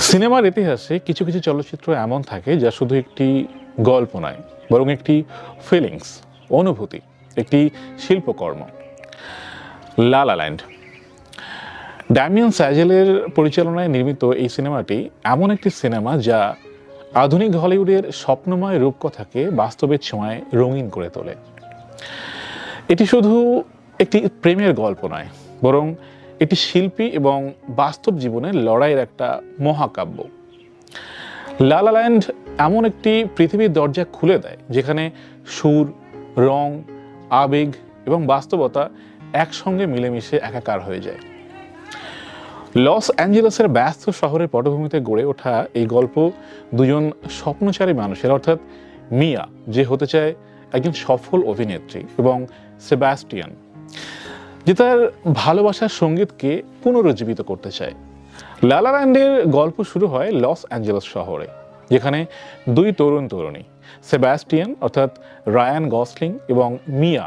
সিনেমার ইতিহাসে কিছু কিছু চলচ্চিত্র এমন থাকে যা শুধু একটি গল্প নয়, বরং একটি ফিলিংস, অনুভূতি, একটি শিল্পকর্ম। লা লা ল্যান্ড, ড্যামিয়ান স্যাজেলের পরিচালনায় নির্মিত এই সিনেমাটি এমন একটি সিনেমা যা আধুনিক হলিউডের স্বপ্নময় রূপকথাকে বাস্তবের ছোঁয়ায় রঙিন করে তোলে। এটি শুধু একটি প্রেমের গল্প নয়, বরং এটি শিল্পী এবং বাস্তব জীবনের লড়াইয়ের একটা মহাকাব্য। লা লা ল্যান্ড এমন একটি পৃথিবীর দরজা খুলে দেয় যেখানে সুর, রং, আবেগ এবং বাস্তবতা একসঙ্গে মিলেমিশে একাকার হয়ে যায়। লস অ্যাঞ্জেলেসের ব্যস্ত শহরের পটভূমিতে গড়ে ওঠা এই গল্প দুজন স্বপ্নচারী মানুষের, অর্থাৎ মিয়া, যে হতে চায় একজন সফল অভিনেত্রী, এবং সেবাস্টিয়ান, যে তার ভালোবাসার সঙ্গীতকে পুনরুজ্জীবিত করতে চায়। লা লা ল্যান্ডের গল্প শুরু হয় লস অ্যাঞ্জেলেস শহরে, যেখানে দুই তরুণী, সেবাস্টিয়ান অর্থাৎ রায়ান গসলিং এবং মিয়া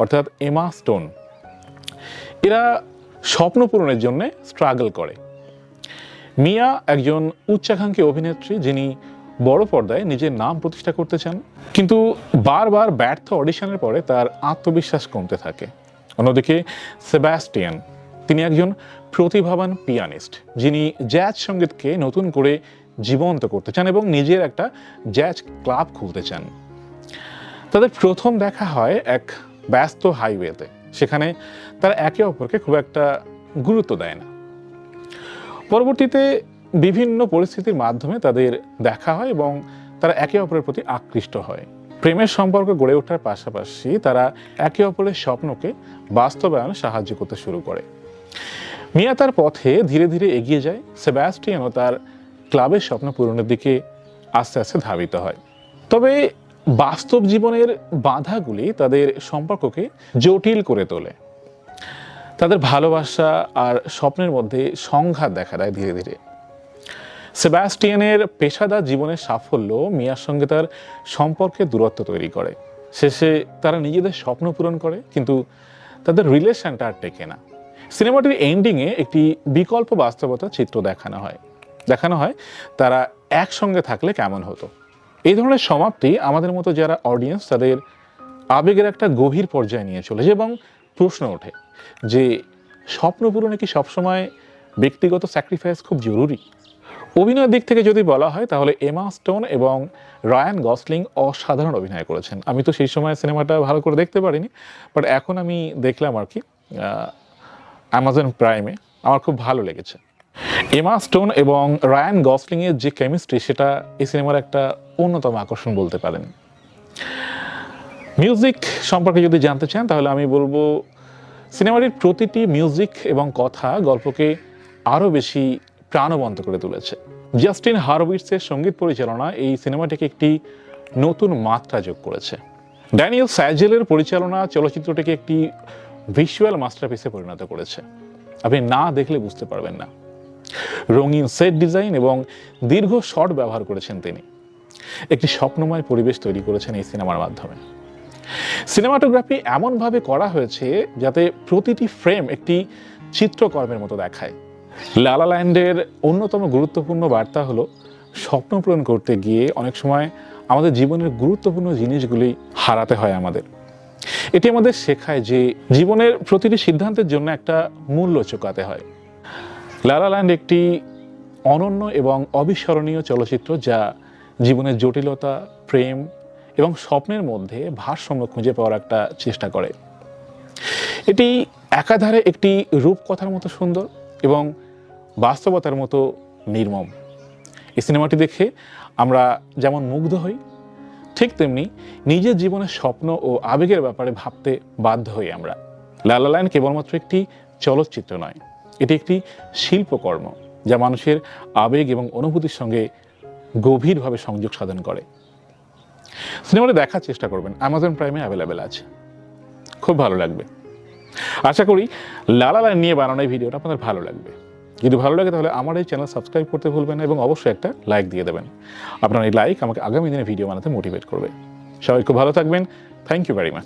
অর্থাৎ এমা স্টোন, এরা স্বপ্ন পূরণের জন্য স্ট্রাগল করে। মিয়া একজন উচ্চাকাঙ্ক্ষী অভিনেত্রী যিনি বড় পর্দায় নিজের নাম প্রতিষ্ঠা করতে চান, কিন্তু বারবার ব্যর্থ অডিশনের পরে তার আত্মবিশ্বাস কমতে থাকে। অন্যদিকে সেবাস্টিয়ান, তিনি একজন প্রতিভাবান পিয়ানিস্ট যিনি জ্যাজ সঙ্গীতকে নতুন করে জীবন্ত করতে চান এবং নিজের একটা জ্যাজ ক্লাব খুলতে চান। তাদের প্রথম দেখা হয় এক ব্যস্ত হাইওয়েতে, সেখানে তারা একে অপরকে খুব একটা গুরুত্ব দেয় না। পরবর্তীতে বিভিন্ন পরিস্থিতির মাধ্যমে তাদের দেখা হয় এবং তারা একে অপরের প্রতি আকৃষ্ট হয়। প্রেমের সম্পর্ক গড়ে ওঠার পাশাপাশি তারা একে অপরের স্বপ্নকে বাস্তবায়নে সাহায্য করতে শুরু করে। মিয়া তার পথে ধীরে ধীরে এগিয়ে যায়, সেবাস্টিয়ানও তার ক্লাবের স্বপ্ন পূরণের দিকে আস্তে আস্তে ধাবিত হয়। তবে বাস্তব জীবনের বাধাগুলি তাদের সম্পর্ককে জটিল করে তোলে। তাদের ভালোবাসা আর স্বপ্নের মধ্যে সংঘাত দেখা দেয় ধীরে ধীরে। সেবাস্টিয়ানের পেশাদার জীবনের সাফল্য মিয়ার সঙ্গে তার সম্পর্কে দূরত্ব তৈরি করে। শেষে তারা নিজেদের স্বপ্ন পূরণ করে, কিন্তু তাদের রিলেশনটা আর টেকে না। সিনেমাটির এন্ডিংয়ে একটি বিকল্প বাস্তবতা চিত্র দেখানো হয় তারা একসঙ্গে থাকলে কেমন হতো। এই ধরনের সমাপ্তি আমাদের মতো যারা অডিয়েন্স, তাদের আবেগের একটা গভীর পর্যায়ে নিয়ে চলে যায় এবং প্রশ্ন ওঠে যে স্বপ্ন পূরণে কি সবসময় ব্যক্তিগত স্যাক্রিফাইস খুব জরুরি? অভিনয়ের দিক থেকে যদি বলা হয় তাহলে এমা স্টোন এবং রায়ান গসলিং অসাধারণ অভিনয় করেছেন। আমি তো সেই সময় সিনেমাটা ভালো করে দেখতে পারিনি, বাট এখন আমি দেখলাম আর কি অ্যামাজন প্রাইমে, আমার খুব ভালো লেগেছে। এমা স্টোন এবং রায়ান গসলিংয়ের যে কেমিস্ট্রি, সেটা এই সিনেমার একটা অন্যতম আকর্ষণ বলতে পারেন। মিউজিক সম্পর্কে যদি জানতে চান তাহলে আমি বলবো সিনেমাটির প্রতিটি মিউজিক এবং কথা গল্পকে আরও বেশি প্রাণবন্ত করে তুলেছে। জাস্টিন হারউইটসের সঙ্গীত পরিচালনা এই সিনেমাটিকে একটি নতুন মাত্রা যোগ করেছে। ড্যানিয়েল স্যাজেলের পরিচালনা চলচ্চিত্রটিকে একটি ভিজুয়াল মাস্টারপিসে পরিণত করেছে। আপনি না দেখলে বুঝতে পারবেন না। রঙিন সেট ডিজাইন এবং দীর্ঘ শট ব্যবহার করেছেন তিনি। একটি স্বপ্নময় পরিবেশ তৈরি করেছেন এই সিনেমার মাধ্যমে। সিনেমাটোগ্রাফি এমনভাবে করা হয়েছে যাতে প্রতিটি ফ্রেম একটি চিত্রকর্মের মতো দেখায়। লা লা ল্যান্ডের অন্যতম গুরুত্বপূর্ণ বার্তা হলো স্বপ্ন পূরণ করতে গিয়ে অনেক সময় আমাদের জীবনের গুরুত্বপূর্ণ জিনিসগুলি হারাতে হয় আমাদের। এটি আমাদের শেখায় যে জীবনের প্রতিটি সিদ্ধান্তের জন্য একটা মূল্য চোকাতে হয়। লা লা ল্যান্ড একটি অনন্য এবং অবিস্মরণীয় চলচ্চিত্র যা জীবনের জটিলতা, প্রেম এবং স্বপ্নের মধ্যে ভারসাম্য খুঁজে পাওয়ার একটা চেষ্টা করে। এটি একাধারে একটি রূপকথার মতো সুন্দর এবং বাস্তবতার মতো নির্মম। এই সিনেমাটি দেখে আমরা যেমন মুগ্ধ হই, ঠিক তেমনি নিজের জীবনের স্বপ্ন ও আবেগের ব্যাপারে ভাবতে বাধ্য হই আমরা। লা লা ল্যান্ড কেবলমাত্র একটি চলচ্চিত্র নয়, এটি একটি শিল্পকর্ম যা মানুষের আবেগ এবং অনুভূতির সঙ্গে গভীরভাবে সংযোগ সাধন করে। সিনেমাটি দেখার চেষ্টা করবেন, অ্যামাজন প্রাইমে অ্যাভেলেবেল আছে, খুব ভালো লাগবে। আশা করি লা লা ল্যান্ড নিয়ে বানানো এই ভিডিওটা আপনাদের ভালো লাগবে। যদি ভালো লাগে তাহলে আমার এই চ্যানেল সাবস্ক্রাইব করতে ভুলবেন না এবং অবশ্যই একটা লাইক দিয়ে দেবেন। আপনার এই লাইক আমাকে আগামী দিনে ভিডিও বানাতে মোটিভেট করবে। সবাই খুব ভালো থাকবেন। Thank you very much.